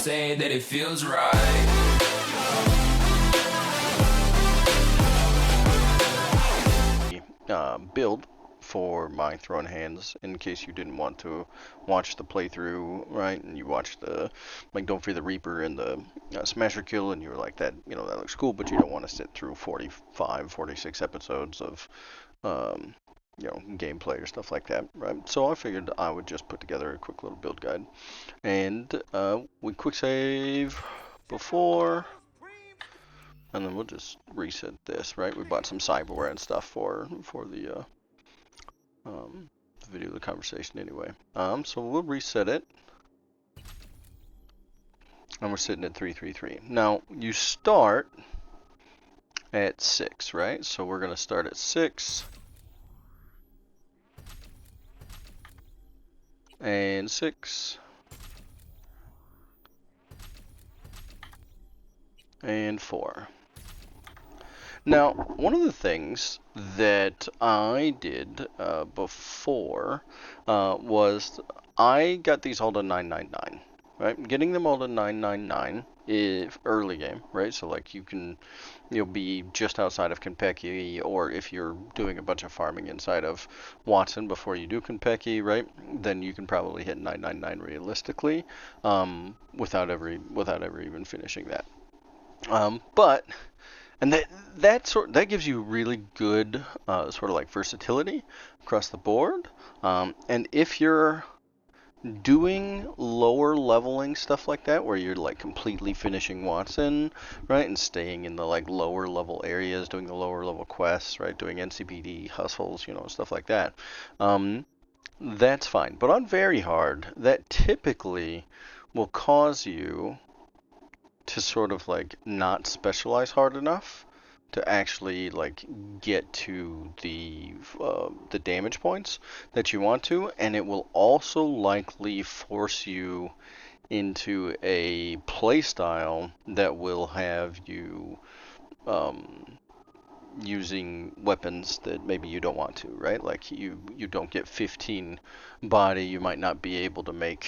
say that it feels right. Build for my Throwin hands in case you didn't want to watch the playthrough, right? And you watched the, like, Don't Fear the Reaper and the Smasher Kill, and you were like, that, you know, that looks cool, but you don't want to sit through 45, 46 episodes of, you know, gameplay or stuff like that, right? So I figured I would just put together a quick little build guide. And we quick save before, and then we'll just reset this, right? We bought some cyberware and stuff for the video of the conversation anyway. So we'll reset it. And we're sitting at 333. Now, you start at 6, right? So we're going to start at 6. And 6. And 4. Now, one of the things that I did before was I got these all to 999, right? Getting them all to 999 is early game, right? So like you'll be just outside of Konpeki, or if you're doing a bunch of farming inside of Watson before you do Konpeki, right? Then you can probably hit 999 realistically, without ever even finishing that. And that gives you really good sort of like versatility across the board. And if you're doing lower leveling stuff like that, where you're like completely finishing Watson, right, and staying in the like lower level areas, doing the lower level quests, right, doing NCPD hustles, you know, stuff like that, that's fine. But on very hard, that typically will cause you to sort of like not specialize hard enough to actually like get to the damage points that you want to, and it will also likely force you into a playstyle that will have you using weapons that maybe you don't want to, right? Like you don't get 15 body, you might not be able to make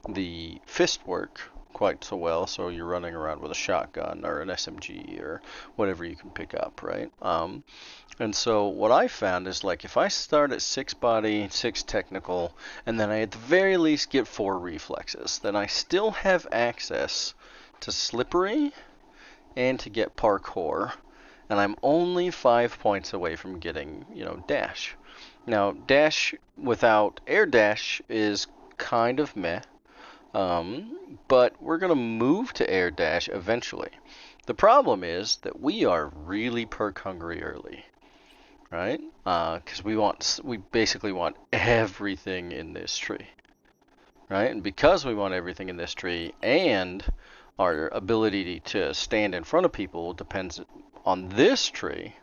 the fist work quite so well, so you're running around with a shotgun or an SMG or whatever you can pick up, right? And so what I found is, like, if I start at 6 body, 6 technical, and then I at the very least get 4 reflexes, then I still have access to slippery and to get parkour, and I'm only 5 points away from getting, you know, dash. Now, dash without air dash is kind of meh. But we're going to move to air dash eventually. The problem is that we are really perk hungry early, right? Because we basically want everything in this tree, right? And because we want everything in this tree, and our ability to stand in front of people depends on this tree,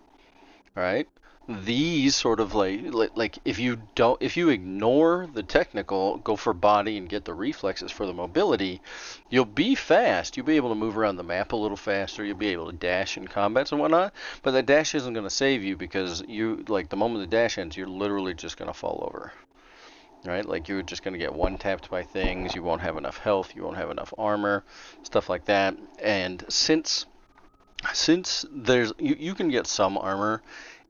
right? These sort of like if you ignore the technical, go for body and get the reflexes for the mobility, you'll be fast. You'll be able to move around the map a little faster. You'll be able to dash in combats and whatnot. But that dash isn't going to save you, because you, like, the moment the dash ends, you're literally just going to fall over, right? Like, you're just going to get one tapped by things. You won't have enough health. You won't have enough armor, stuff like that. And since there's you can get some armor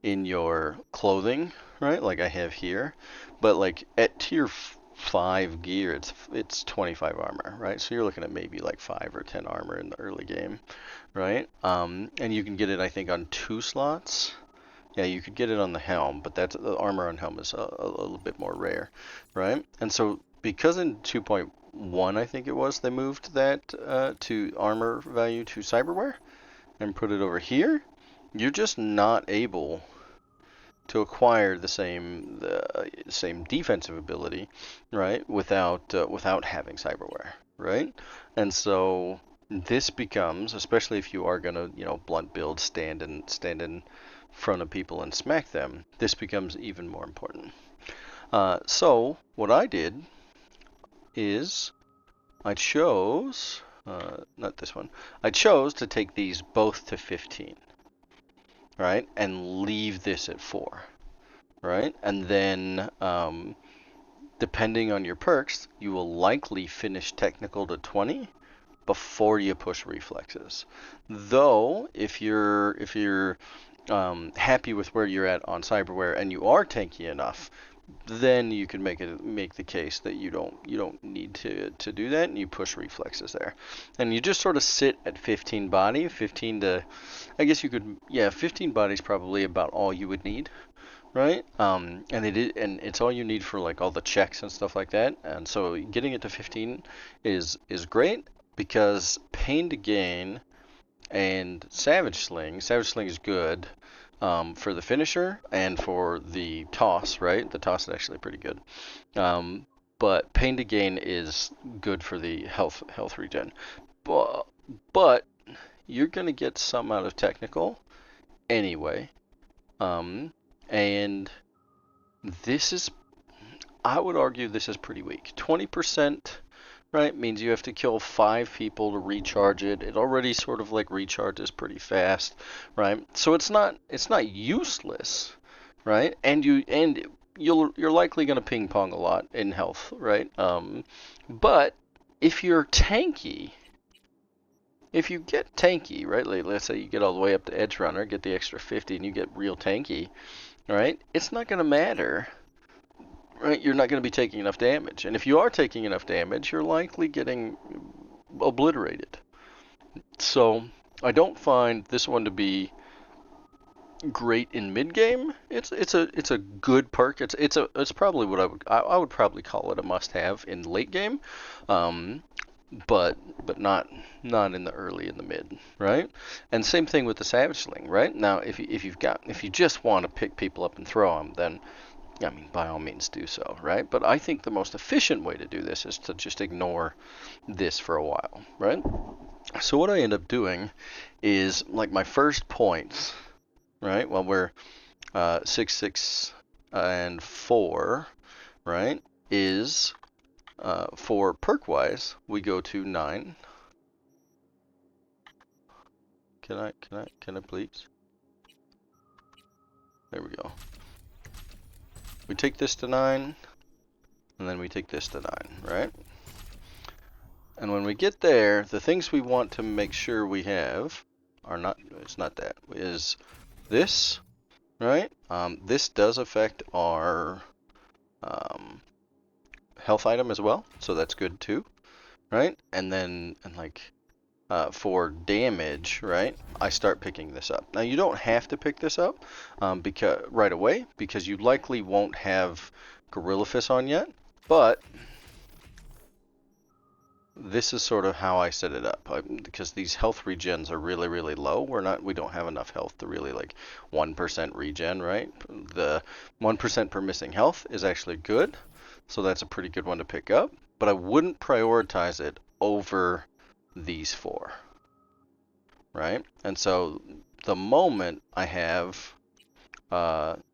in your clothing, right? Like I have here, but like at tier 5 gear, it's 25 armor, right? So you're looking at maybe like 5 or 10 armor in the early game, right? And you can get it, I think, on 2 slots. Yeah, you could get it on the helm, but that's the armor on helm is a little bit more rare, right? And so because in 2.1, I think it was, they moved that to armor value to cyberware and put it over here, you're just not able to acquire the same defensive ability, right? Without having cyberware, right? And so this becomes, especially if you are gonna, you know, blunt build, stand in front of people and smack them, this becomes even more important. So what I did is I chose, not this one, I chose to take these both to 15. Right, and leave this at 4, right, and then depending on your perks, you will likely finish technical to 20 before you push reflexes. Though, if you're happy with where you're at on cyberware and you are tanky enough, then you can make the case that you don't need to do that, and you push reflexes there, and you just sort of sit at 15 body, 15 to, I guess you could, yeah, 15 body is probably about all you would need, right? And it's all you need for like all the checks and stuff like that, and so getting it to 15 is great because pain to gain and Savage Sling is good for the finisher and for the toss, right? The toss is actually pretty good. But Pain to Gain is good for the health regen. But you're gonna get some out of technical anyway. And this is, I would argue, this is pretty weak. 20%. Right, means you have to kill 5 people to recharge it. It already sort of like recharges pretty fast, right? So it's not useless, right? And you're likely going to ping pong a lot in health, right? But if you're tanky, if you get tanky, right? Like, let's say you get all the way up to Edge Runner, get the extra 50, and you get real tanky, right? It's not going to matter. Right, you're not going to be taking enough damage. And if you are taking enough damage, you're likely getting obliterated. So I don't find this one to be great in mid game. It's a good perk. It's probably what I would probably call it a must have in late game. But not in the early and the mid, right? And same thing with the Savage Sling, right? Now if you just want to pick people up and throw them, then I mean, by all means do so, right? But I think the most efficient way to do this is to just ignore this for a while, right? So what I end up doing is, like, my first points, right? Well, we're 6, 6, and 4, right? Is for perk-wise, we go to 9. Can I please? There we go. We take this to 9, and then we take this to 9, right? And when we get there, the things we want to make sure we have are not, it's not that, is this, right? This does affect our health item as well, so that's good too, right? And then, for damage, right, I start picking this up. Now you don't have to pick this up because right away, because you likely won't have Gorilla Fist on yet, but this is sort of how I set it up, because these health regens are really, really low. We don't have enough health to really, like, 1% regen, right? The 1% per missing health is actually good, so that's a pretty good one to pick up, but I wouldn't prioritize it over these 4, right? And so the moment I have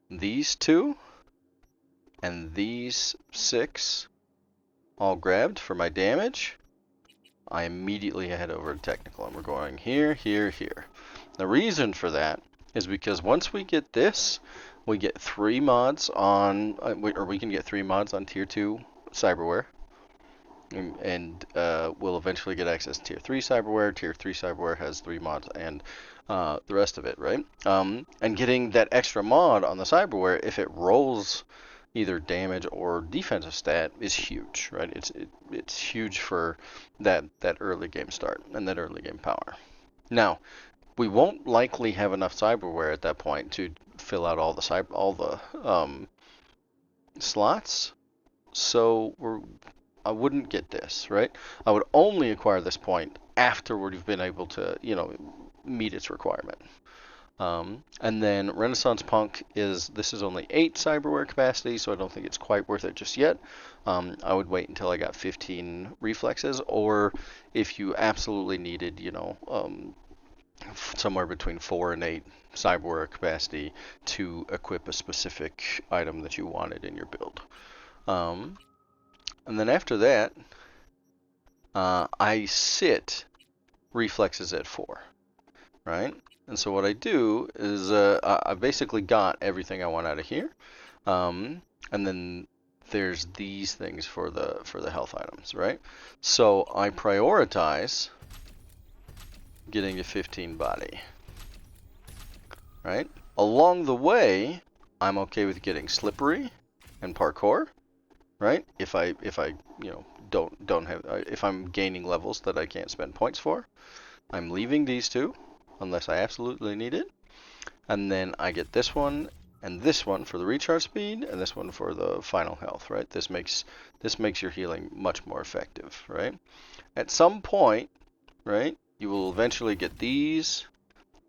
these 2 and these 6 all grabbed for my damage, I immediately head over to technical, and we're going here, here, here. The reason for that is because once we get this, we get 3 mods on, or we can get 3 mods on tier 2 cyberware. And we'll eventually get access to tier 3 cyberware. Tier 3 cyberware has 3 mods and the rest of it, right? And getting that extra mod on the cyberware, if it rolls either damage or defensive stat, is huge, right? It's huge for that early game start and that early game power. Now, we won't likely have enough cyberware at that point to fill out all the slots, so I wouldn't get this, right? I would only acquire this point after we've been able to, meet its requirement. And then Renaissance Punk this is only 8 cyberware capacity, so I don't think it's quite worth it just yet. I would wait until I got 15 reflexes, or if you absolutely needed, somewhere between 4 and 8 cyberware capacity to equip a specific item that you wanted in your build. And then after that, I sit reflexes at 4, right? And so what I do is I basically got everything I want out of here. And then there's these things for the health items, right? So I prioritize getting to 15 body, right? Along the way, I'm okay with getting slippery and parkour, right? If I don't have if I'm gaining levels that I can't spend points for, I'm leaving these two unless I absolutely need it. And then I get this one and this one for the recharge speed and this one for the final health, right? This makes your healing much more effective, right? At some point, right, you will eventually get these.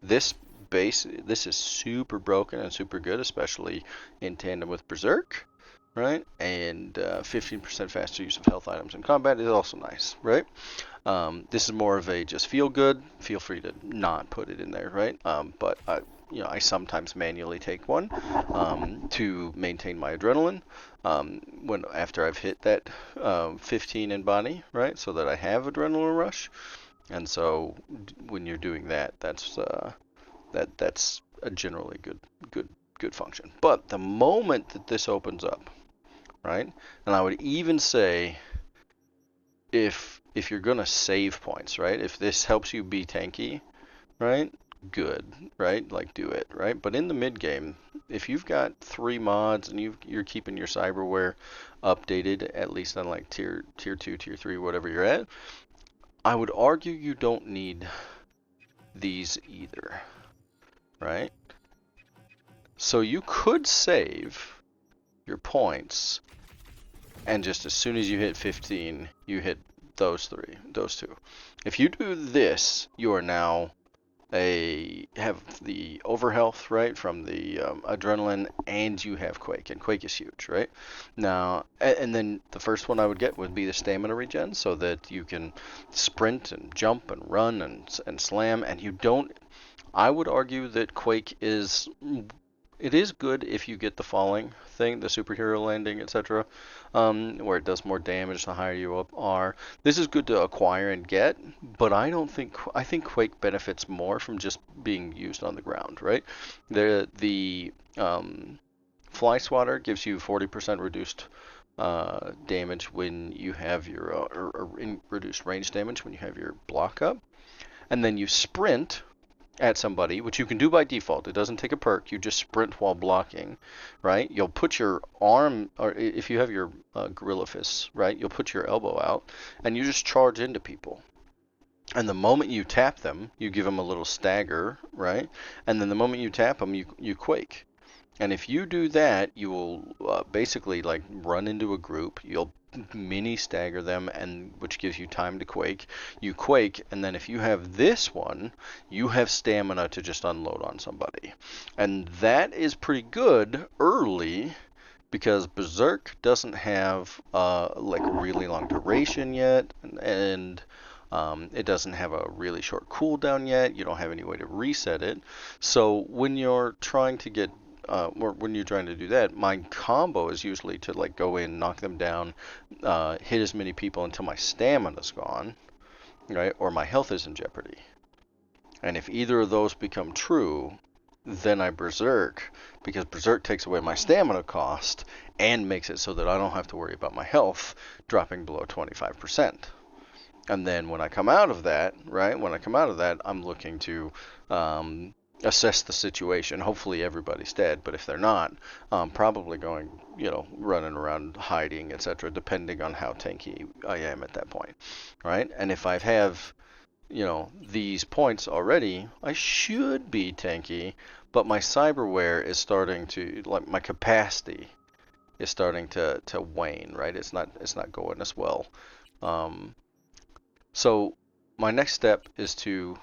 This base, this is super broken and super good, especially in tandem with Berserk, right? And 15% faster use of health items in combat is also nice, right? This is more of a just feel good. Feel free to not put it in there, right? But I sometimes manually take one to maintain my adrenaline after I've hit that 15 in body, right? So that I have adrenaline rush. And so when you're doing that, that's a generally good function. But the moment that this opens up, right? And I would even say if you're gonna save points, right? If this helps you be tanky, right? Good, right? Like do it, right? But in the mid game, if you've got 3 mods and you're keeping your cyberware updated, at least on like tier 2, tier 3, whatever you're at, I would argue you don't need these either, right? So you could save your points, and just as soon as you hit 15, you hit those two. If you do this, you are now have the overhealth, right, from the adrenaline, and you have Quake, and Quake is huge, right? Now, and then the first one I would get would be the stamina regen, so that you can sprint and jump and run and slam, and you don't. I would argue that Quake is. It is good if you get the falling thing, the superhero landing, etc., where it does more damage the higher you up are. This is good to acquire and get, but I think Quake benefits more from just being used on the ground, right? The Fly Swatter gives you 40% reduced damage when you have your reduced range damage when you have your block up, and then you sprint at somebody, which you can do by default. It doesn't take a perk. You just sprint while blocking, right? You'll put your arm, or if you have your gorilla fists, right? You'll put your elbow out, and you just charge into people. And the moment you tap them, you give them a little stagger, right? And then the moment you tap them, you quake. And if you do that, you will basically like run into a group. You'll mini stagger them, and which gives you time to quake. You quake, and then if you have this one, you have stamina to just unload on somebody. And that is pretty good early because Berserk doesn't have like a really long duration yet, and it doesn't have a really short cooldown yet. You don't have any way to reset it. So when you're trying to get when you're trying to do that, my combo is usually to like go in, knock them down, hit as many people until my stamina's gone, right, or my health is in jeopardy. And if either of those become true, then I berserk, because berserk takes away my stamina cost and makes it so that I don't have to worry about my health dropping below 25%. And then when I come out of that, right, I'm looking to assess the situation. Hopefully everybody's dead, but if they're not, probably going, running around hiding, etc., depending on how tanky I am at that point, right? And if I have, these points already, I should be tanky, but my cyberware is starting to, like, my capacity is starting to wane, right? It's not going as well. So my next step is to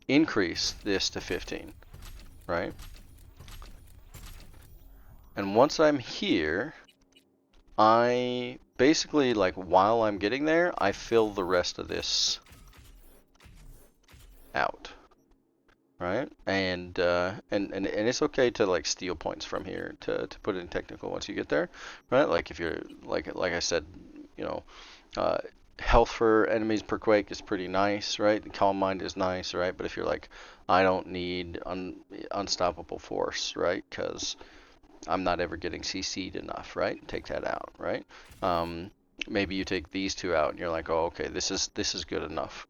increase this to 15, right? And once I'm here, I basically, like, while I'm getting there, I fill the rest of this out, right? And it's okay to like steal points from here to put it in technical once you get there, right? Like if you're like I said, uh, health for enemies per quake is pretty nice, right? The calm mind is nice, right? But if you're like, I don't need unstoppable force, right? Because I'm not ever getting CC'd enough, right? Take that out, right? Um, Maybe you take these two out and you're like, oh, okay, this is good enough,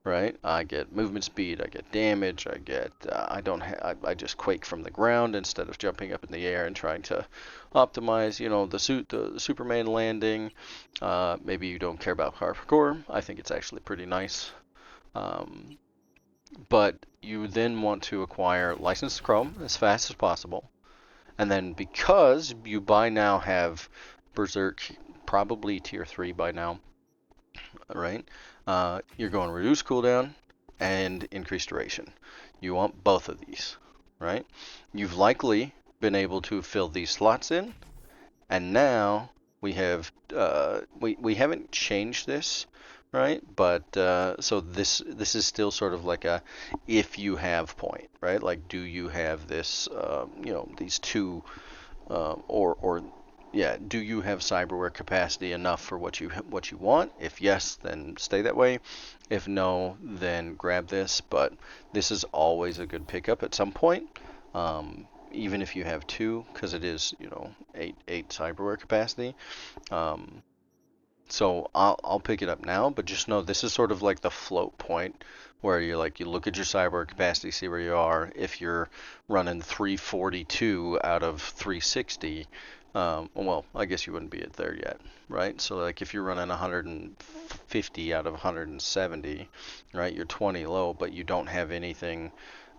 right? I get movement speed, I get damage, I get I just quake from the ground instead of jumping up in the air and trying to optimize, the Superman landing. Maybe you don't care about parkour. I think it's actually pretty nice. Um, but you then want to acquire licensed Chrome as fast as possible. And then because you by now have Berserk, probably tier 3 by now, right? You're going reduce cooldown and increase duration. You want both of these, right? You've likely been able to fill these slots in, and now we have we haven't changed this, right? But so this is still sort of like a if you have point, right? Like, do you have this these two or yeah, do you have cyberware capacity enough for what you want? If yes, then stay that way. If no, then grab this. But this is always a good pickup at some point, even if you have two, because it is eight cyberware capacity. Um, so I'll pick it up now, but just know this is sort of like the float point where you look at your cyber capacity, see where you are. If you're running 342 out of 360, well, I guess you wouldn't be at there yet, right? So like if you're running 150 out of 170, right, you're 20 low, but you don't have anything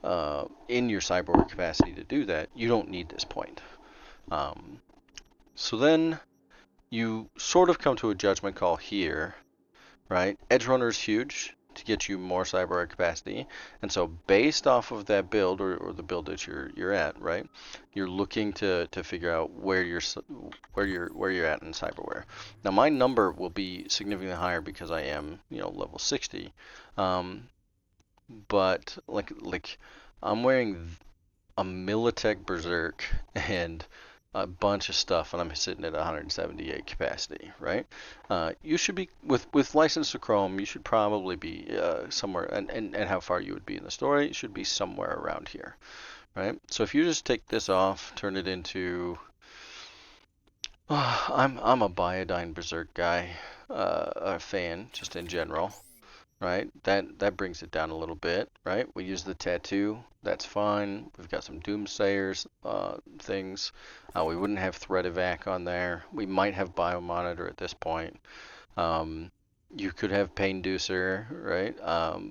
in your cyber capacity to do that. You don't need this point. So then you sort of come to a judgment call here, right? Edge Runner is huge to get you more cyber capacity, and so based off of that build or the build that you're at, right? You're looking to figure out where you're at in cyberware. Now my number will be significantly higher because I am level 60, but like I'm wearing a Militech Berserk and a bunch of stuff, and I'm sitting at 178 capacity, right? You should be with license to Chrome. You should probably be somewhere, and how far you would be in the story. It should be somewhere around here, right? So if you just take this off, turn it into, I'm a Biodyne Berserk guy, a fan just in general. Right, that brings it down a little bit, right? We use the tattoo, that's fine. We've got some Doomsayers things. We wouldn't have Threat Evac on there. We might have Biomonitor at this point. You could have Pain Deucer, right?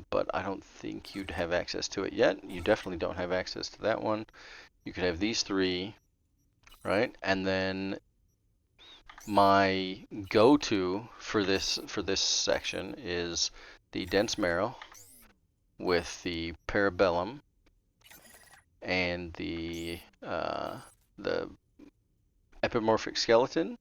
But I don't think you'd have access to it yet. You definitely don't have access to that one. You could have these three, right? And then my go-to for this section is the Dense Marrow with the Parabellum and the Epimorphic Skeleton,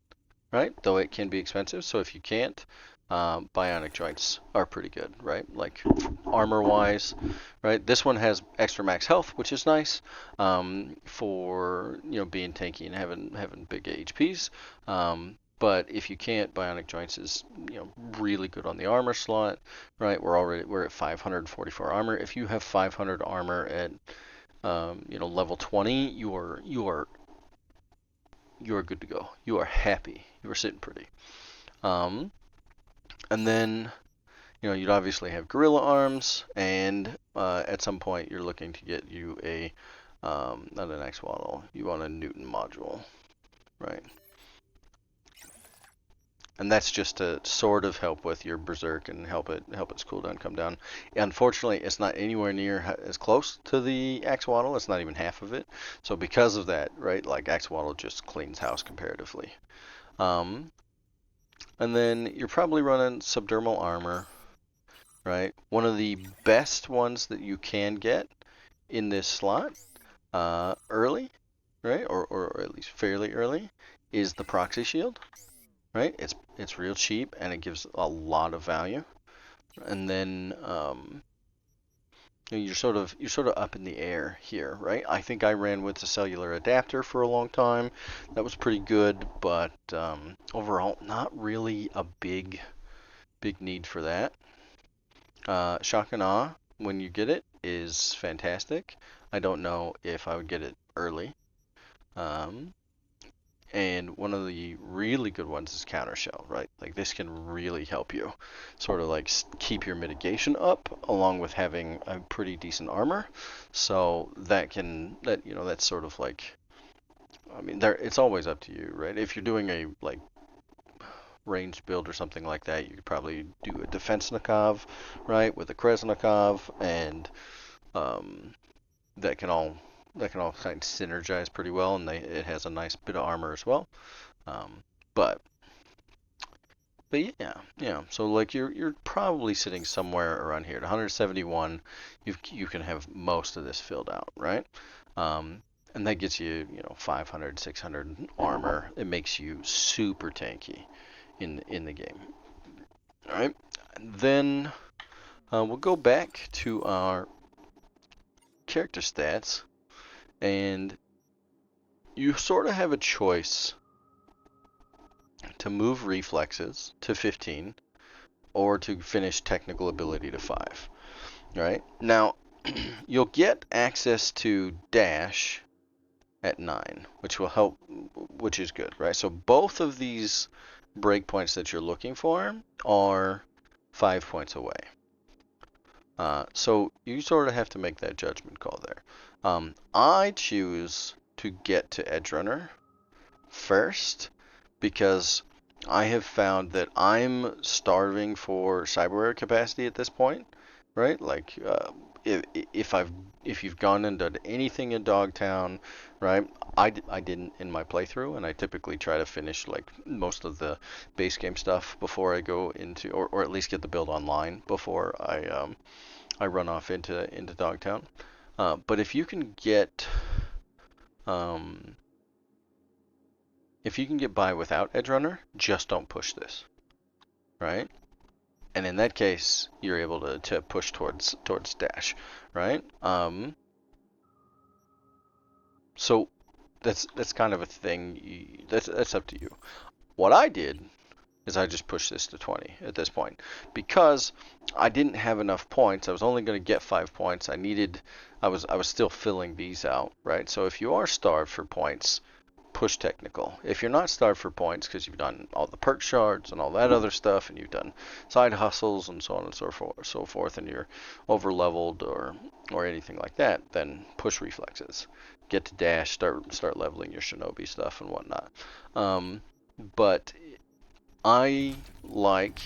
right? Though it can be expensive, so if you can't, Bionic Joints are pretty good, right? Like armor-wise, right? This one has extra max health, which is nice for being tanky and having big HPs. But if you can't, Bionic Joints is really good on the armor slot, right? We're at 544 armor. If you have 500 armor at level 20, you are good to go. You are happy. You are sitting pretty. And then you'd obviously have gorilla arms, and at some point you're looking to get you a not an X-Waddle. You want a Newton module, right? And that's just to sort of help with your berserk and help its cooldown come down. Unfortunately, it's not anywhere near as close to the Axolotl. It's not even half of it. So because of that, right, like Axolotl just cleans house comparatively. And then you're probably running subdermal armor, right? One of the best ones that you can get in this slot early, right, or at least fairly early, is the proxy shield. Right, it's real cheap and it gives a lot of value. And then you're sort of up in the air here, right? I think I ran with the cellular adapter for a long time. That was pretty good, but overall, not really a big need for that. Shock and Awe, when you get it, is fantastic. I don't know if I would get it early. And one of the really good ones is counter shell, right? Like this can really help you sort of like keep your mitigation up along with having a pretty decent armor. So that's sort of like, I mean, it's always up to you, right? If you're doing a like ranged build or something like that, you could probably do a Defensenikov, right, with a Kresnikov, and um, that can all kind of synergize pretty well, and it has a nice bit of armor as well. Um, but yeah. So like you're probably sitting somewhere around here at 171. You can have most of this filled out, right? Um, and that gets you 500, 600 armor. It makes you super tanky in the game. All right. Then we'll go back to our character stats, and you sort of have a choice to move reflexes to 15 or to finish technical ability to 5. Right? Now, you'll get access to dash at 9, which will help, which is good, right? So both of these breakpoints that you're looking for are 5 points away. So you sort of have to make that judgment call there. I choose to get to Edge Runner first because I have found that I'm starving for cyberware capacity at this point, right? Like if you've gone and done anything in Dogtown, right? I didn't in my playthrough, and I typically try to finish like most of the base game stuff before I go into, or at least get the build online before I run off into Dogtown. But um, if you can get by without Edge Runner, just don't push this, right? And in that case, you're able to push towards dash, right? So that's kind of a thing. That's up to you. What I did is I just pushed this to 20 at this point because I didn't have enough points. I was only going to get 5 points. I was still filling these out, right? So if you are starved for points, push technical. If you're not starved for points because you've done all the perk shards and all that other stuff, and you've done side hustles and so on and so forth, and you're over leveled or anything like that, then push reflexes. Get to dash, start leveling your shinobi stuff and whatnot. But I like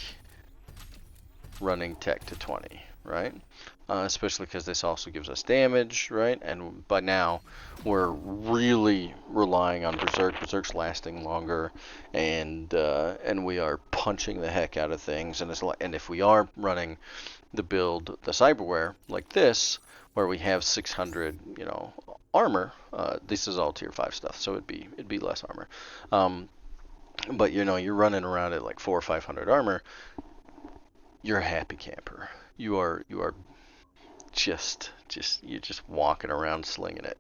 running tech to 20, right? Especially because this also gives us damage, right? And by now, we're really relying on Berserk. Berserk's lasting longer, and we are punching the heck out of things. And if we are running the build, the cyberware like this, where we have 600, armor, this is all tier 5 stuff, so it'd be less armor. But you're running around at like 400 or 500 armor. You're a happy camper. You are just you're just walking around slinging it.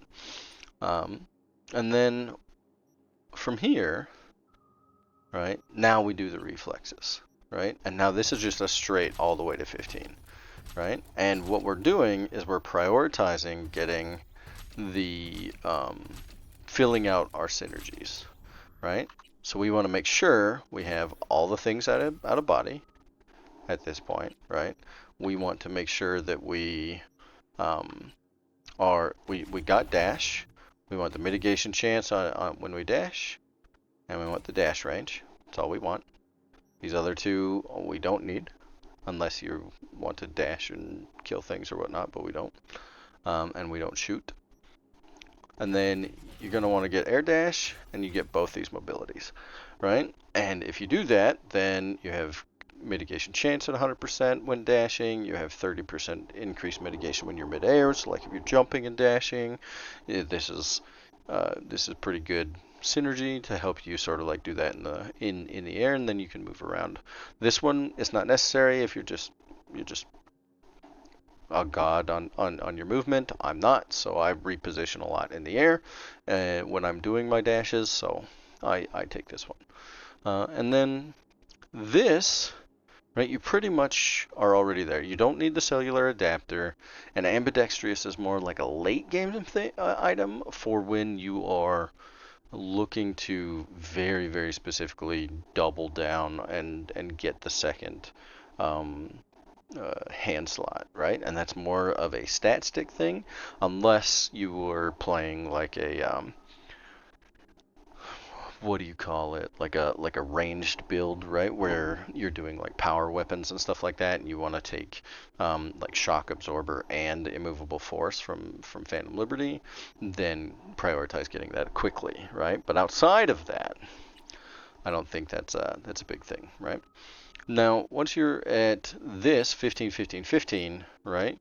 And then from here, right, now we do the reflexes, right? And now this is just a straight all the way to 15, right? And what we're doing is we're prioritizing getting the filling out our synergies, right? So we want to make sure we have all the things out of body at this point, right? We want to make sure that we we got dash. We want the mitigation chance on when we dash, and we want the dash range. That's all we want. These other two we don't need, unless you want to dash and kill things or whatnot, but we don't. And we don't shoot. And then you're going to want to get air dash, and you get both these mobilities, right? And if you do that, then you have mitigation chance at 100% when dashing. You have 30% increased mitigation when you're mid-air. So like if you're jumping and dashing, this is pretty good synergy to help you sort of like do that in the air, and then you can move around. This one is not necessary if you're just a god on your movement. I'm not, so I reposition a lot in the air when I'm doing my dashes, so I take this one. And then this, right, you pretty much are already there. You don't need the cellular adapter, and ambidextrous is more like a late game item for when you are looking to very, very specifically double down and get the second um, hand slot, right? And that's more of a stat stick thing, unless you were playing like a what do you call it? Like a ranged build, right? Where you're doing like power weapons and stuff like that, and you want to take like shock absorber and immovable force from Phantom Liberty, then prioritize getting that quickly, right? But outside of that, I don't think that's a big thing, right? Now, once you're at this 15, 15, 15, right?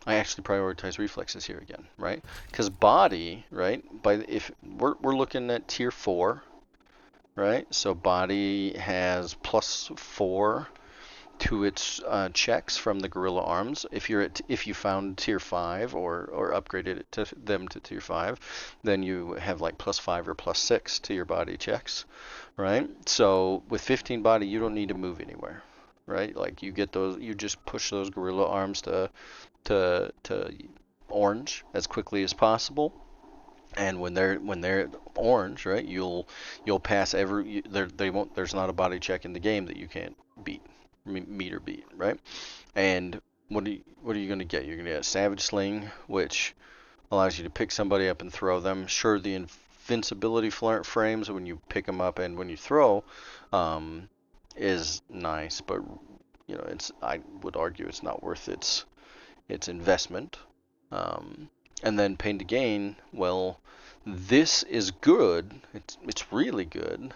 I actually prioritize reflexes here again, right? Because body, right? If we're looking at tier 4, right? So body has +4 to its checks from the gorilla arms. If you found tier 5 or upgraded it to them to tier 5, then you have like +5 or +6 to your body checks, right? So with 15 body, you don't need to move anywhere, right? Like you get those, you just push those gorilla arms to orange as quickly as possible. And when they're orange, right, you'll pass they won't. There's not a body check in the game that you can't beat, meet or beat, right? And what are you going to get? You're going to get a Savage Sling, which allows you to pick somebody up and throw them. Sure, the invincibility frames when you pick them up and when you throw is nice, but I would argue it's not worth its investment. And then Pain to Gain, well, this is good. It's really good,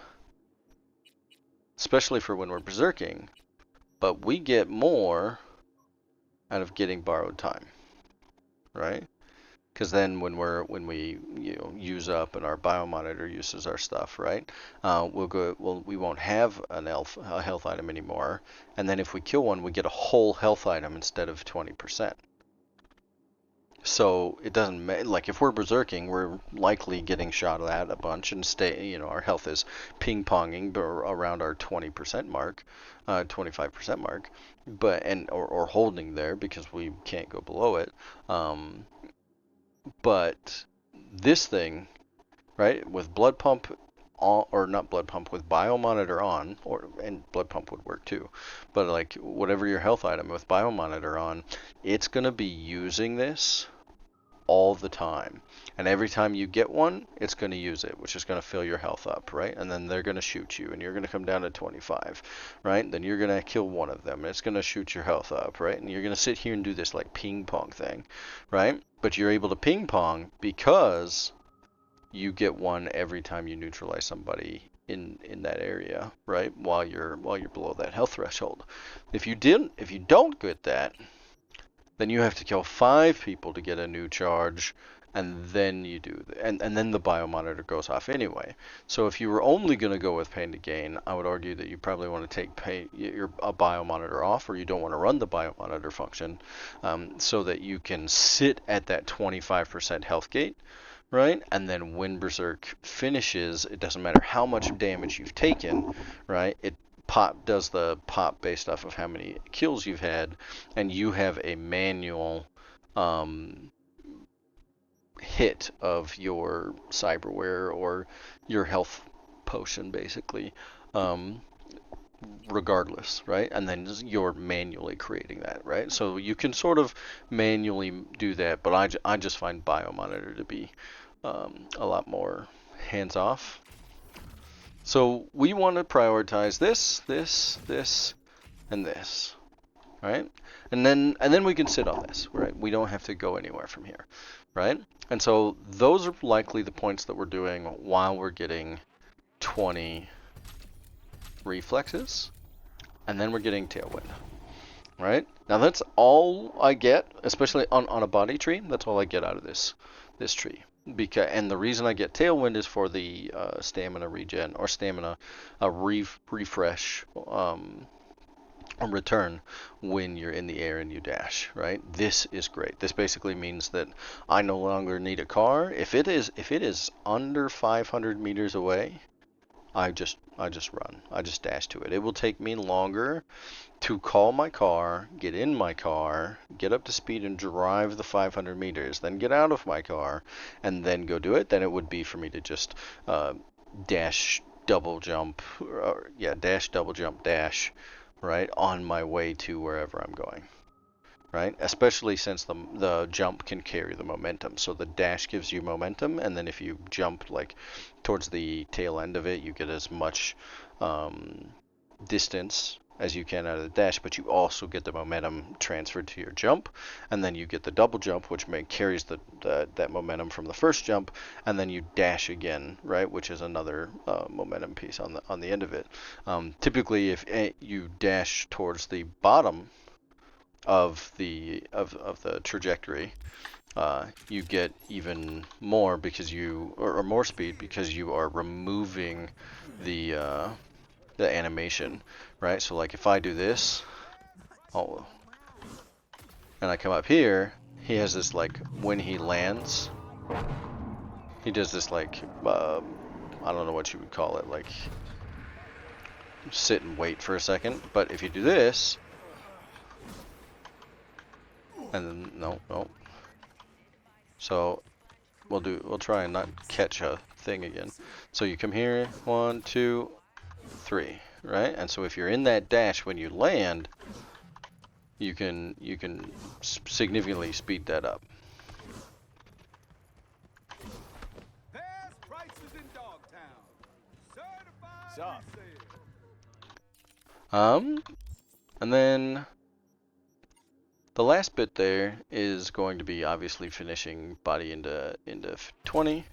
especially for when we're berserking. But we get more out of getting borrowed time, right? Because then when we use up and our biomonitor uses our stuff, right? We won't have a health item anymore. And then if we kill one, we get a whole health item instead of 20%. So it doesn't matter. Like if we're berserking, we're likely getting shot at a bunch and our health is ping ponging around our 20% mark, 25% mark, or holding there because we can't go below it. But this thing, right, with blood pump on, or not blood pump, with biomonitor on, and blood pump would work too, but like whatever your health item with biomonitor on, it's gonna be using this all the time. And every time you get one, it's going to use it, which is going to fill your health up, right? And then they're going to shoot you, and you're going to come down to 25, right? Then you're going to kill one of them, and it's going to shoot your health up, right? And you're going to sit here and do this like ping pong thing, right? But you're able to ping pong because you get one every time you neutralize somebody in that area, right? While you're below that health threshold. If you don't get that, then you have to kill 5 people to get a new charge, and then and then the biomonitor goes off anyway. So if you were only going to go with Pain to Gain, I would argue that you probably want to take a biomonitor off, or you don't want to run the biomonitor function, so that you can sit at that 25% health gate, right? And then when Berserk finishes, it doesn't matter how much damage you've taken, right? It does the pop based off of how many kills you've had, and you have a manual hit of your cyberware or your health potion, basically, regardless, right? And then you're manually creating that, right? So you can sort of manually do that, but I just find biomonitor to be a lot more hands off. So we want to prioritize this, and this, right? And then we can sit on this, right? We don't have to go anywhere from here, right? And so those are likely the points that we're doing while we're getting 20 reflexes, and then we're getting tailwind, right? Now that's all I get, especially on a body tree. That's all I get out of this tree. And the reason I get tailwind is for the stamina regen or stamina refresh return when you're in the air and you dash, right? This is great. This basically means that I no longer need a car. If it is under 500 meters away, I just run. I just dash to it. It will take me longer to call my car, get in my car, get up to speed and drive the 500 meters, then get out of my car, and then go do it than it would be for me to just dash double jump, dash double jump dash, right, on my way to wherever I'm going. Right? Especially since the jump can carry the momentum. So the dash gives you momentum, and then if you jump like towards the tail end of it, you get as much distance as you can out of the dash, but you also get the momentum transferred to your jump, and then you get the double jump, which carries that momentum from the first jump, and then you dash again, right, which is another momentum piece on the end of it. Typically, if you dash towards the bottom of the trajectory, you get even more because or more speed because you are removing the animation, right? So like if I do this, and I come up here, he has this like when he lands, he does this like I don't know what you would call it, like sit and wait for a second. But if you do this, and then no. So we'll try and not catch a thing again. So you come here, 1, 2, 3, right? And so if you're in that dash when you land, you can significantly speed that up. There's prices in Dogtown. Certified resale. And then the last bit there is going to be obviously finishing body into 20,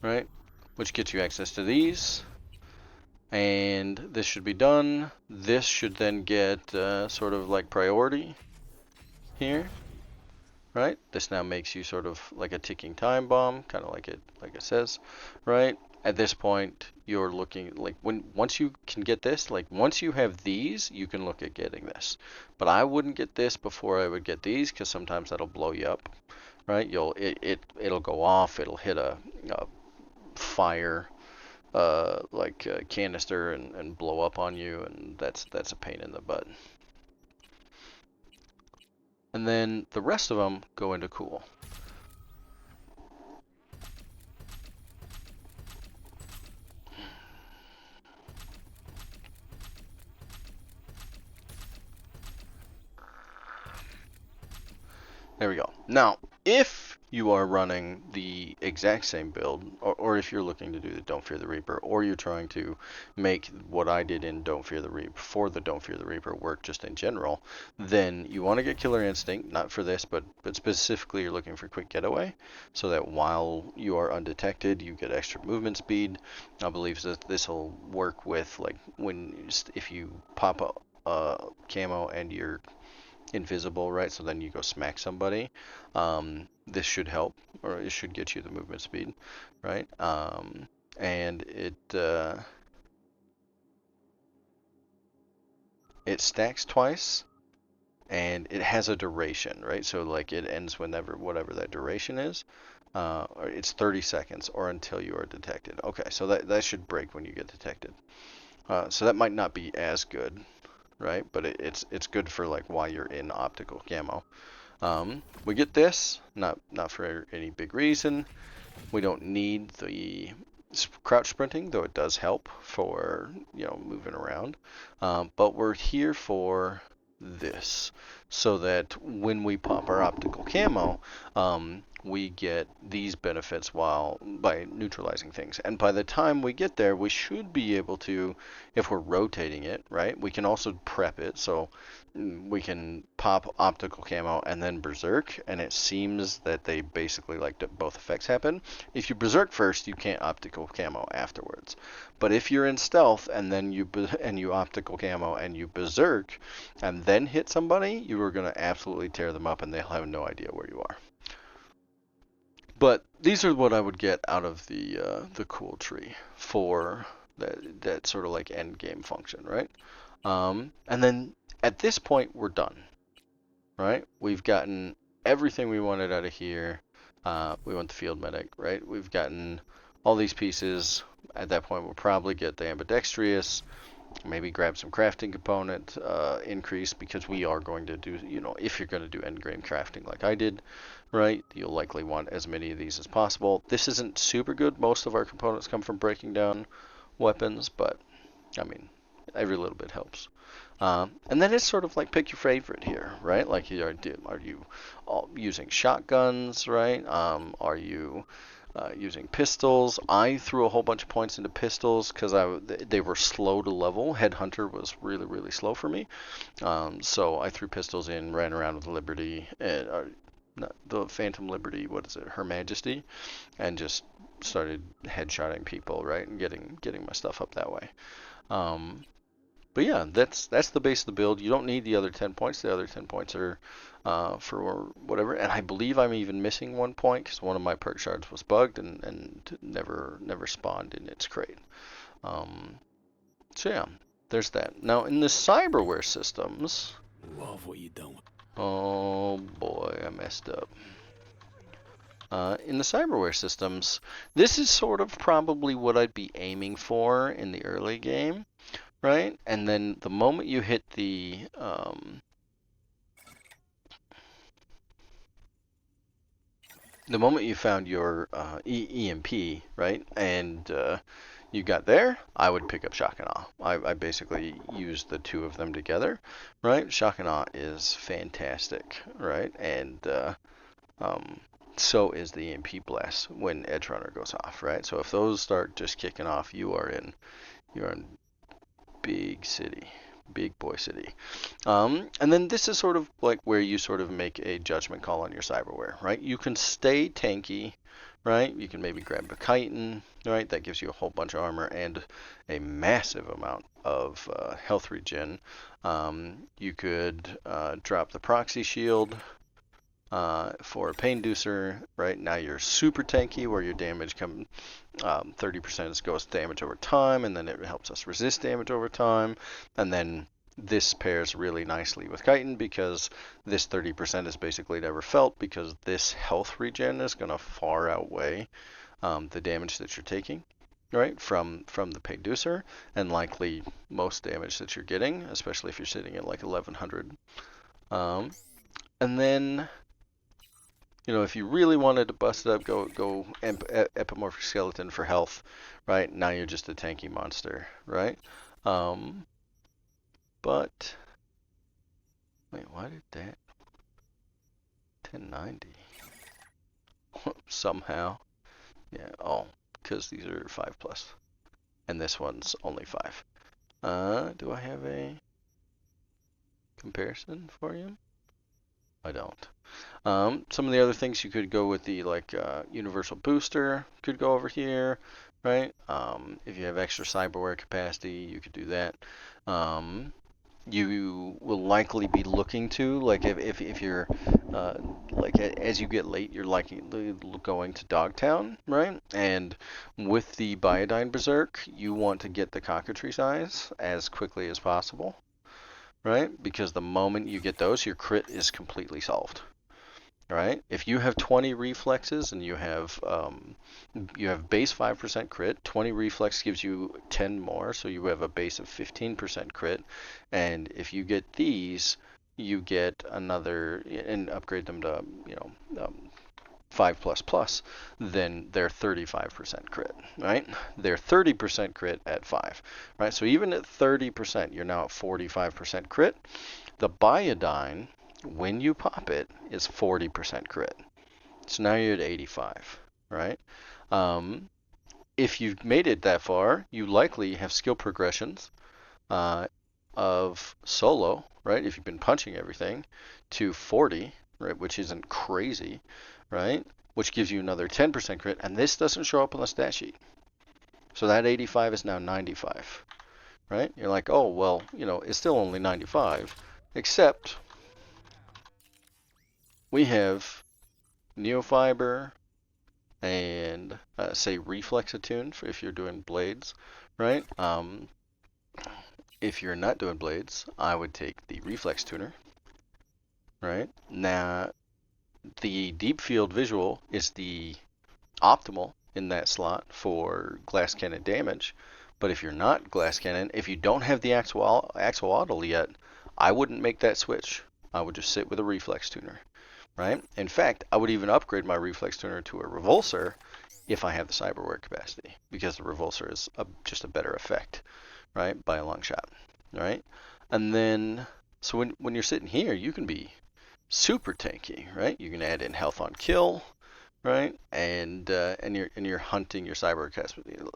right? Which gets you access to these, and this should be done. This should then get sort of like priority here, right? This now makes you sort of like a ticking time bomb, kind of like it says, right? At this point, you're looking like once you can get this, like once you have these, you can look at getting this. But I wouldn't get this before I would get these, because sometimes that'll blow you up, right? It'll go off. It'll hit a fire like a canister and blow up on you, and that's a pain in the butt. And then the rest of them go into cool. There we go. Now, if you are running the exact same build, or if you're looking to do the Don't Fear the Reaper, or you're trying to make what I did in Don't Fear the Reaper for the Don't Fear the Reaper work just in general, then you want to get Killer Instinct, not for this, but specifically you're looking for Quick Getaway, so that while you are undetected, you get extra movement speed. I believe that this will work with like if you pop a camo and you're invisible, right? So then you go smack somebody. This should help, or it should get you the movement speed, right? And it stacks twice, and it has a duration, right? So like it ends whatever that duration is. Or it's 30 seconds or until you are detected. Okay, so that should break when you get detected. So that might not be as good, right? But it's good for like while you're in optical camo. We get this, not for any big reason. We don't need the crouch sprinting, though it does help for moving around. But we're here for this, so that when we pop our optical camo, we get these benefits by neutralizing things. And by the time we get there, we should be able to, if we're rotating it, right, we can also prep it. So we can pop optical camo and then berserk, and it seems that they basically both effects happen. If you berserk first, you can't optical camo afterwards. But if you're in stealth and then you optical camo and you berserk and then hit somebody, you are going to absolutely tear them up, and they'll have no idea where you are. But these are what I would get out of the cool tree for that sort of like end game function, right? And then at this point we're done, right? We've gotten everything we wanted out of here. We want the field medic, right? We've gotten all these pieces. At that point, we'll probably get the ambidextrous, maybe grab some crafting component increase, because we are going to do, if you're going to do endgame crafting like I did, right, you'll likely want as many of these as possible. This isn't super good. Most of our components come from breaking down weapons, but I mean, every little bit helps. And then it's sort of like pick your favorite here, right? Like, are you using shotguns, right? Are you using pistols? I threw a whole bunch of points into pistols because they were slow to level. Headhunter was really, really slow for me. So I threw pistols in, ran around with Liberty, not the Phantom Liberty, what is it, Her Majesty, and just started headshotting people, right, and getting my stuff up that way. But yeah, that's the base of the build. You don't need the other 10 points. The other 10 points are for whatever. And I believe I'm even missing 1 point because one of my perk shards was bugged and never spawned in its crate. So yeah, there's that. Now in the cyberware systems. Love what you done. Oh boy, I messed up. In the cyberware systems, this is sort of probably what I'd be aiming for in the early game. Right, and then the moment you hit the moment you found your EMP, right, and you got there, I would pick up Shock and Awe. I basically used the two of them together, right? Shock and Awe is fantastic, right, and so is the EMP blast when Edge Runner goes off, right? So if those start just kicking off, you're in big city, big boy city. And then this is sort of like where you sort of make a judgment call on your cyberware, right? You can stay tanky, right? You can maybe grab a chitin, right? That gives you a whole bunch of armor and a massive amount of health regen. You could drop the proxy shield for a pain inducer, right? Now you're super tanky, where your damage 30% is ghost damage over time, and then it helps us resist damage over time. And then this pairs really nicely with chitin because this 30% is basically never felt, because this health regen is going to far outweigh the damage that you're taking, right, from the pain inducer, and likely most damage that you're getting, especially if you're sitting at like 1100. And then, if you really wanted to bust it up, go Epimorphic Skeleton for health, right? Now you're just a tanky monster, right? But, wait, why did that? 1090. Somehow. Yeah, because these are 5+. And this one's only 5. Do I have a comparison for you? I don't. Some of the other things you could go with, the universal booster could go over here, right? If you have extra cyberware capacity, you could do that. You will likely be looking to, like, if you're as you get late, you're likely going to Dogtown, right? And with the Biodine Berserk, you want to get the cockatrice eyes as quickly as possible, right? Because the moment you get those, your crit is completely solved. Right? If you have 20 reflexes and you have base 5% crit, 20 reflex gives you 10 more, so you have a base of 15% crit. And if you get these, you get another, and upgrade them to 5++, then they're 35% crit, right? They're 30% crit at 5, right? So even at 30%, you're now at 45% crit. The Biodine, when you pop it, is 40% crit. So now you're at 85, right? If you've made it that far, you likely have skill progressions of solo, right? If you've been punching everything, to 40, right? Which isn't crazy, right? Which gives you another 10% crit, and this doesn't show up on the stat sheet. So that 85 is now 95, right? You're like, oh, well, it's still only 95, except we have Neofiber and say Reflex Attune for if you're doing blades, right? If you're not doing blades, I would take the Reflex Tuner, right? Now, the deep field visual is the optimal in that slot for glass cannon damage. But if you're not glass cannon, if you don't have the axolotl yet, I wouldn't make that switch. I would just sit with a reflex tuner, right? In fact, I would even upgrade my reflex tuner to a revulsor if I have the cyberware capacity, because the revulsor is just a better effect, right, by a long shot, right? And then, so when you're sitting here, you can be super tanky, right? You can add in health on kill, right? And you're hunting your cyber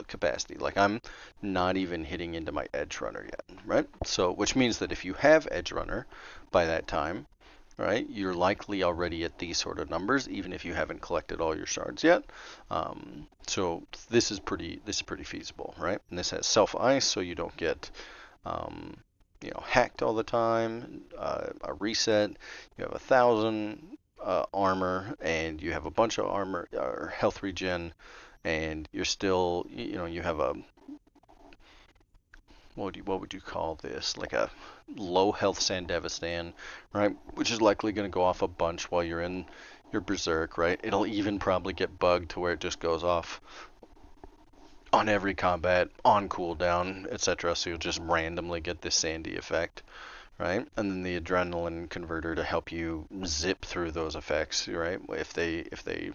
capacity. Like I'm not even hitting into my edge runner yet, right? So which means that if you have edge runner by that time, right, you're likely already at these sort of numbers, even if you haven't collected all your shards yet. So this is pretty feasible, right? And this has self ice, so you don't get hacked all the time. A reset. You have 1,000 armor, and you have a bunch of armor or health regen, and you're still, you have a what would you call this? Like a low health Sandevistan, right? Which is likely going to go off a bunch while you're in your berserk, right? It'll even probably get bugged to where it just goes off on every combat, on cooldown, etc. So you'll just randomly get this sandy effect, right? And then the adrenaline converter to help you zip through those effects, right? If they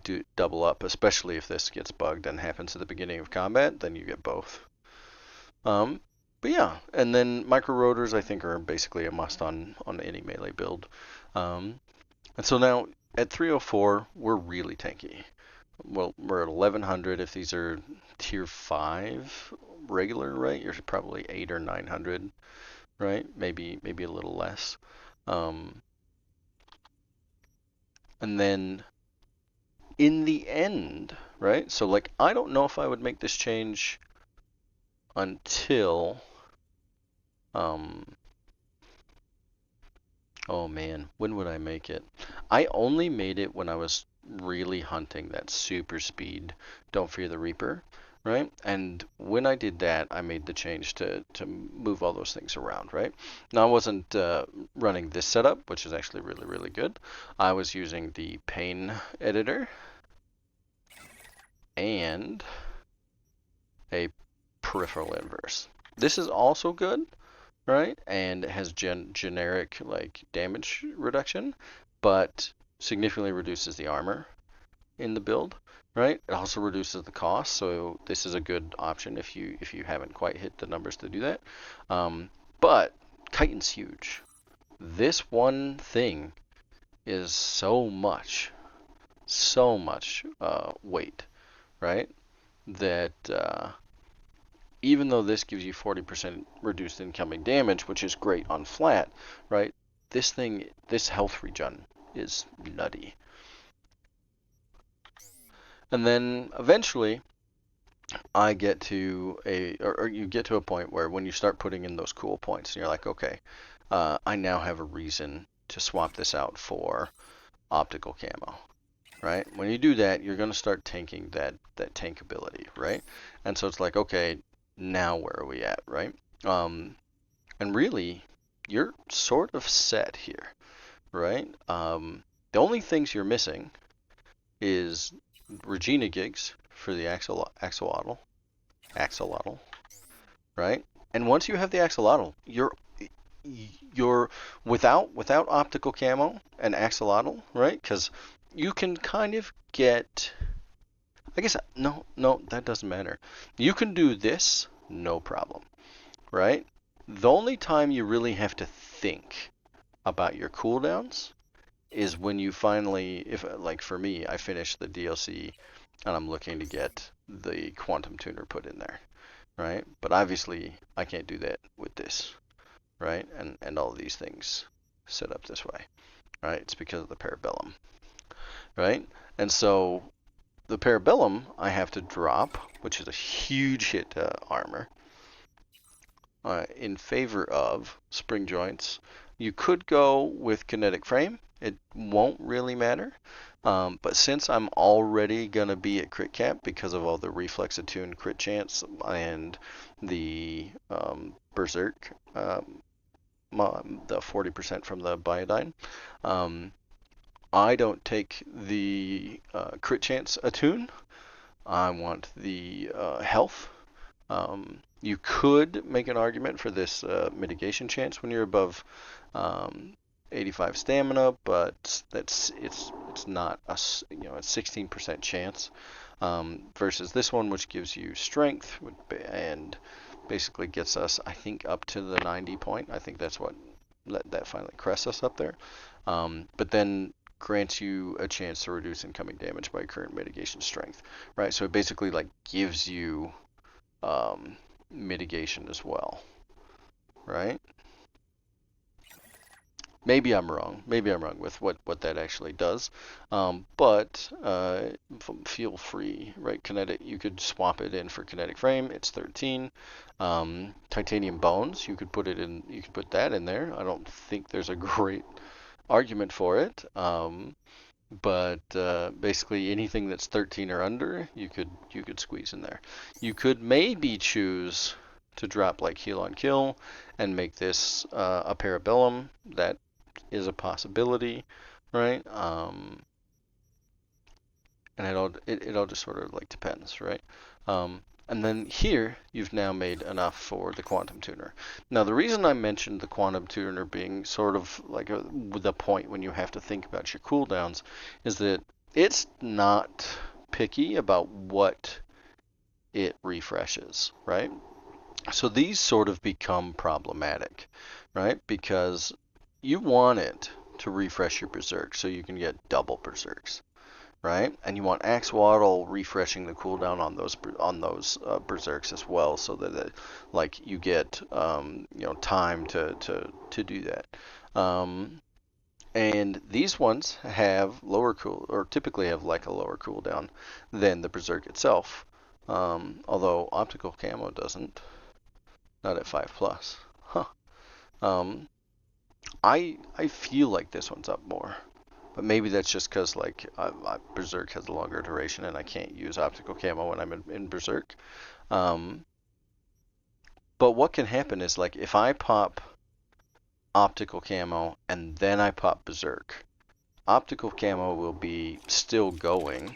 do double up, especially if this gets bugged and happens at the beginning of combat, then you get both. But yeah, and then micro rotors I think are basically a must on any melee build. And so now at 304 we're really tanky. Well, we're at 1100 if these are tier 5 regular, right? You're probably 8 or 900, right? Maybe a little less. And then in the end, right? So like I don't know if I would make this change until oh man, when would I make it? I only made it when I was really hunting that super speed Don't Fear the Reaper, right? And when I did that, I made the change to move all those things around, right? Now I wasn't running this setup, which is actually really good. I was using the pane editor and a peripheral inverse. This is also good, right? And it has generic like damage reduction, but significantly reduces the armor in the build, right? It also reduces the cost, so this is a good option if you haven't quite hit the numbers to do that. But chitin's huge. This one thing is so much weight, right? That even though this gives you 40% reduced incoming damage, which is great on flat, right? This health regen is nutty. And then eventually I get to or you get to a point where when you start putting in those cool points and you're like, okay, I now have a reason to swap this out for optical camo, right? When you do that, you're going to start tanking that tank ability, right? And so it's like, okay, now where are we at, right? And really, you're sort of set here, right? The only things you're missing is Regina gigs for the axolotl, right? And once you have the axolotl, you're without optical camo and axolotl, right? Because you can kind of get. I guess no, that doesn't matter. You can do this, no problem, right? The only time you really have to think about your cooldowns is when you finally, if like for me, I finish the DLC and I'm looking to get the quantum tuner put in there, right? But obviously I can't do that with this, right? And all of these things set up this way, right? It's because of the Parabellum, right? And so the Parabellum I have to drop, which is a huge hit to armor, in favor of spring joints. You could go with kinetic frame. It won't really matter. But since I'm already going to be at crit cap because of all the reflex attune crit chance and the berserk, the 40% from the biodine, I don't take the crit chance attune. I want the health. You could make an argument for this mitigation chance when you're above 85 stamina, but it's not a 16% chance versus this one, which gives you strength and basically gets us, I think, up to the 90 point. I think that's what that finally crests us up there. But then grants you a chance to reduce incoming damage by current mitigation strength, right? So it basically like gives you mitigation as well, right? Maybe I'm wrong. Maybe I'm wrong with what that actually does. But feel free, right? Kinetic, you could swap it in for kinetic frame. It's 13. Titanium bones, you could put it in. You could put that in there. I don't think there's a great argument for it. But basically anything that's 13 or under, you could squeeze in there. You could maybe choose to drop like heal on kill and make this a parabellum. That is a possibility, right? And it all just sort of like depends, right? And then here you've now made enough for the quantum tuner. Now the reason I mentioned the quantum tuner being sort of like the point when you have to think about your cooldowns is that it's not picky about what it refreshes, right? So these sort of become problematic, right? Because you want it to refresh your berserk so you can get double berserks, right? And you want Axolotl refreshing the cooldown on those berserks as well, so that like you get time to do that. And these ones have typically have like a lower cooldown than the berserk itself. Although optical camo doesn't, not at 5+. Huh. I feel like this one's up more. But maybe that's just because like Berserk has a longer duration and I can't use optical camo when I'm in Berserk. But what can happen is like if I pop optical camo and then I pop Berserk, optical camo will be still going,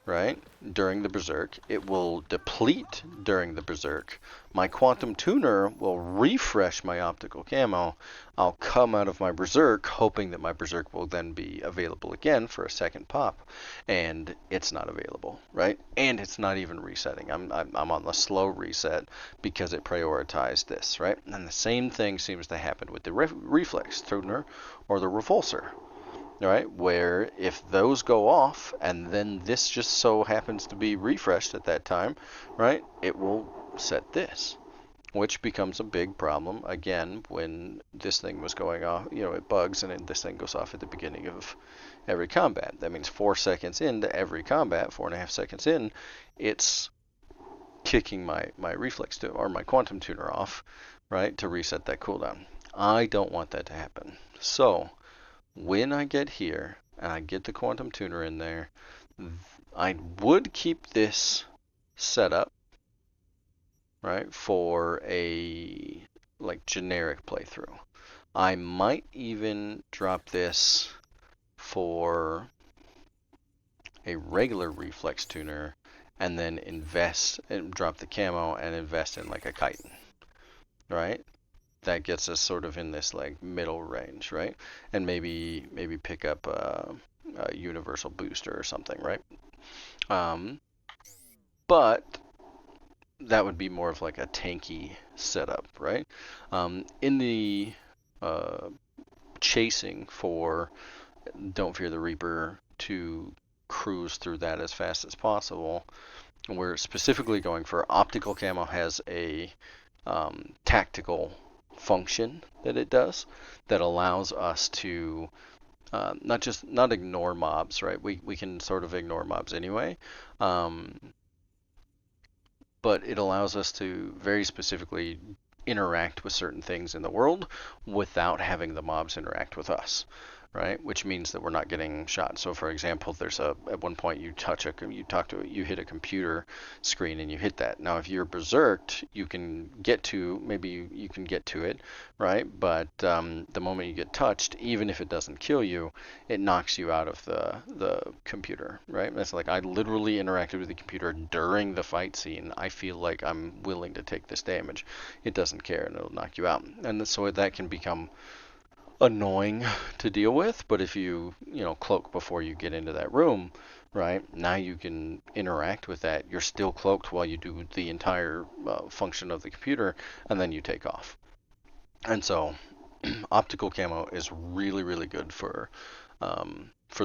right, during the Berserk. It will deplete during the Berserk. My Quantum Tuner will refresh my optical camo. I'll come out of my Berserk hoping that my Berserk will then be available again for a second pop, and it's not available, right? And it's not even resetting. I'm on the slow reset because it prioritized this, right? And the same thing seems to happen with the Reflex Tuner or the Revulsor. Right, where if those go off and then this just so happens to be refreshed at that time, right, it will set this, which becomes a big problem again when this thing was going off. It bugs and this thing goes off at the beginning of every combat. That means 4 seconds into every combat, 4.5 seconds in, it's kicking my reflex or my quantum tuner off, right, to reset that cooldown. I don't want that to happen. So when I get here and I get the quantum tuner in there, I would keep this set up, right, for a like generic playthrough. I might even drop this for a regular reflex tuner and then invest and drop the camo and invest in like a chitin, right? That gets us sort of in this like middle range, right? And maybe pick up a universal booster or something, right? But that would be more of like a tanky setup, right? In the chasing for Don't Fear the Reaper to cruise through that as fast as possible, we're specifically going for optical camo has a tactical function that it does that allows us to not ignore mobs, right? We can sort of ignore mobs anyway, but it allows us to very specifically interact with certain things in the world without having the mobs interact with us, right? Which means that we're not getting shot. So, for example, there's at one point you hit a computer screen and you hit that. Now, if you're berserked, you can get to it, right? But the moment you get touched, even if it doesn't kill you, it knocks you out of the computer, right? That's like I literally interacted with the computer during the fight scene. I feel like I'm willing to take this damage. It doesn't care and it'll knock you out. And so that can become annoying to deal with, but if you cloak before you get into that room, right, now you can interact with that. You're still cloaked while you do the entire function of the computer, and then you take off. And so optical camo is really, really good for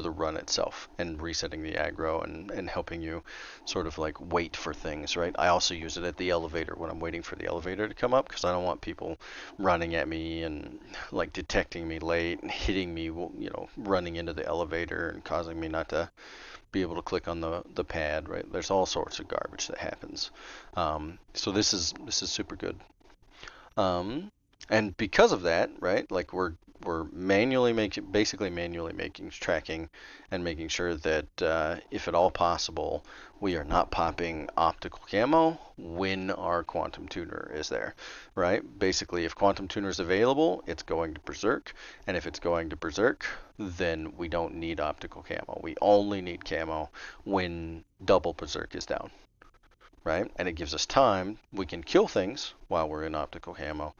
the run itself and resetting the aggro and helping you sort of like wait for things, right? I also use it at the elevator when I'm waiting for the elevator to come up because I don't want people running at me and like detecting me late and hitting me, running into the elevator and causing me not to be able to click on the pad, right? There's all sorts of garbage that happens. So this is super good. And because of that, right, like we're basically manually making tracking and making sure that if at all possible, we are not popping optical camo when our quantum tuner is there, right? Basically, if quantum tuner is available, it's going to berserk, and if it's going to berserk, then we don't need optical camo. We only need camo when double berserk is down. Right? And it gives us time. We can kill things while we're in optical camo.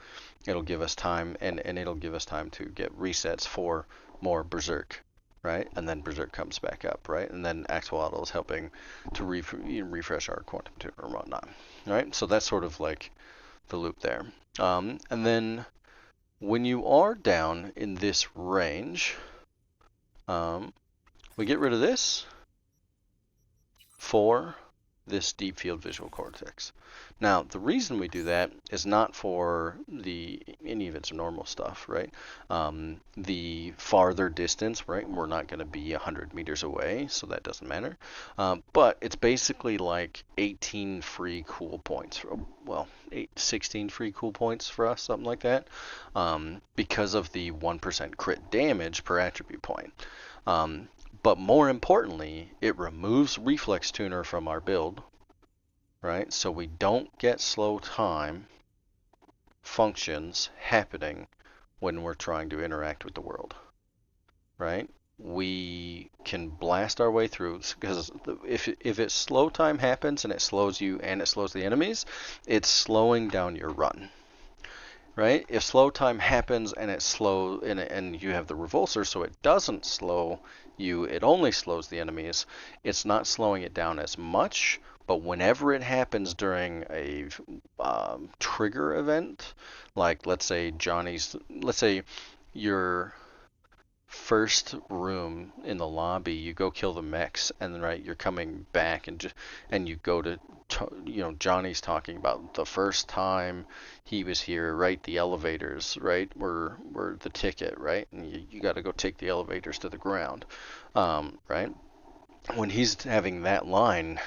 It'll give us time, and it'll give us time to get resets for more berserk, right? And then berserk comes back up, right? And then axolotl is helping to refresh our quantum tuner and whatnot, right? So that's sort of like the loop there. And then when you are down in this range, we get rid of this for this deep field visual cortex. Now, the reason we do that is not for any of its normal stuff, right? The farther distance, right? We're not going to be 100 meters away, so that doesn't matter. But it's basically like 18 free cool points. 16 free cool points for us, something like that, because of the 1% crit damage per attribute point. But more importantly, it removes reflex tuner from our build, right? So we don't get slow time functions happening when we're trying to interact with the world, right? We can blast our way through, because if it's slow time happens and it slows you and it slows the enemies, it's slowing down your run. Right? If slow time happens and it's slow and you have the revulsor, so it doesn't slow you, it only slows the enemies. It's not slowing it down as much, but whenever it happens during a trigger event, like let's say your first room in the lobby, you go kill the mechs, and then right, you're coming back and you go to Johnny's talking about the first time he was here, right? The elevators, right, were the ticket, right? And you got to go take the elevators to the ground, right? When he's having that line,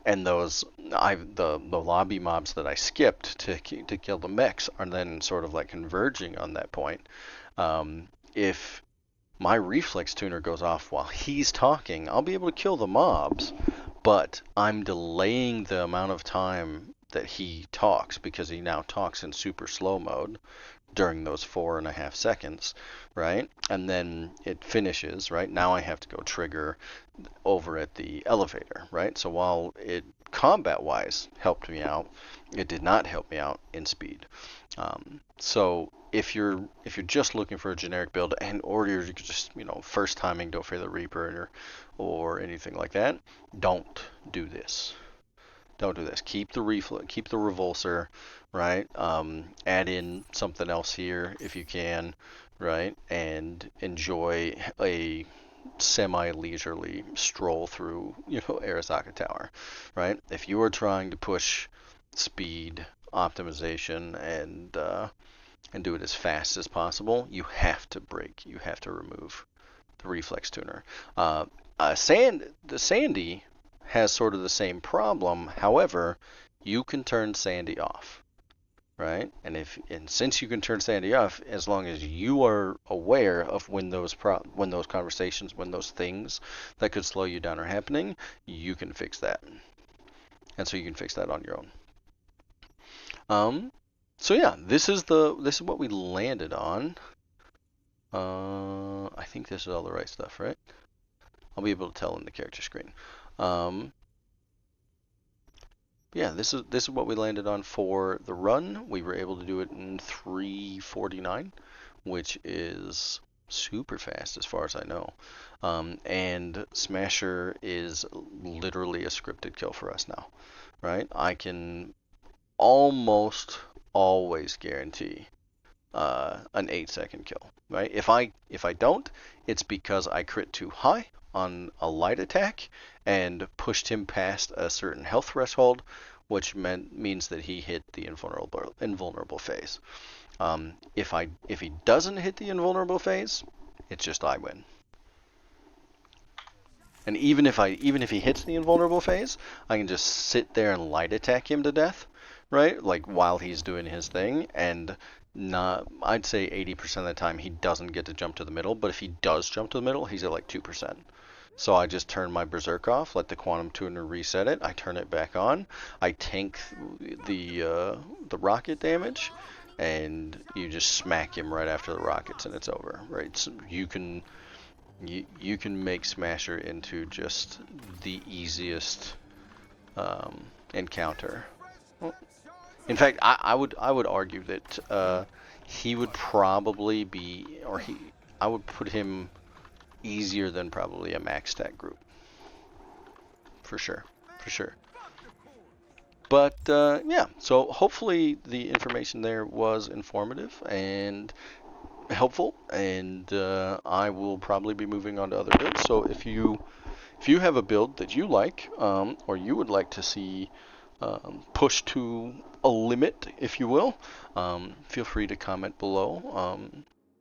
and the lobby mobs that I skipped to kill the mechs are then sort of like converging on that point. If my reflex tuner goes off while he's talking, I'll be able to kill the mobs, but I'm delaying the amount of time that he talks because he now talks in super slow mode during those 4.5 seconds, right? And then it finishes, right? Now I have to go trigger over at the elevator, right? So while it combat-wise helped me out, it did not help me out in speed. So if you're just looking for a generic build, or you're just first timing Don't Fear the Reaper or anything like that, don't do this. Don't do this. Keep the revulsor, right? Add in something else here if you can, right? And enjoy a semi-leisurely stroll through, Arasaka Tower, right? If you are trying to push speed optimization and do it as fast as possible, you have to remove the reflex tuner. The Sandy has sort of the same problem. However, you can turn Sandy off, right? And since you can turn Sandy off, as long as you are aware of when those conversations, when those things that could slow you down are happening, you can fix that. And so you can fix that on your own. So yeah, this is what we landed on. I think this is all the right stuff, right? I'll be able to tell in the character screen. Yeah, this is what we landed on for the run. We were able to do it in 3:49, which is super fast as far as I know. And Smasher is literally a scripted kill for us now, right? I can almost always guarantee an 8-second kill, right? If I don't, it's because I crit too high on a light attack and pushed him past a certain health threshold, which means that he hit the invulnerable phase. If he doesn't hit the invulnerable phase, it's just I win. And even if he hits the invulnerable phase, I can just sit there and light attack him to death, right? Like while he's doing his thing, and I'd say 80% of the time he doesn't get to jump to the middle, but if he does jump to the middle, he's at like 2%. So I just turn my Berserk off, let the Quantum Tuner reset it, I turn it back on, I tank the rocket damage, and you just smack him right after the rockets and it's over, right? So you can make Smasher into just the easiest encounter. Well, in fact, I would argue that he would probably be, I would put him easier than probably a max stat group. For sure. But yeah, so hopefully the information there was informative and helpful, and I will probably be moving on to other builds. So if you have a build that you like, or you would like to see pushed to a limit, if you will, feel free to comment below,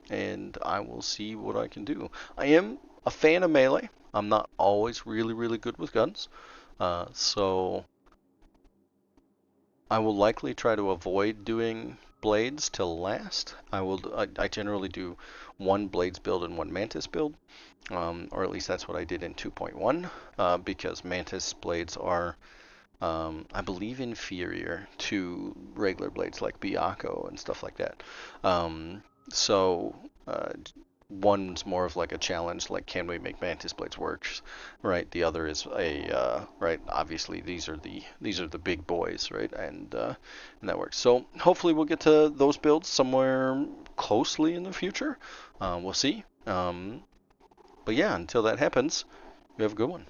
and I will see what I can do. I am a fan of melee. I'm not always really good with guns, so I will likely try to avoid doing blades till last. I generally do one blades build and one mantis build, or at least that's what I did in 2.1, because mantis blades are, I believe, inferior to regular blades like Byakuo and stuff like that. So one's more of like a challenge, like can we make mantis blades work, right? The other is right. Obviously, these are the big boys, right? And that works. So hopefully we'll get to those builds somewhere closely in the future. We'll see. But yeah, until that happens, you have a good one.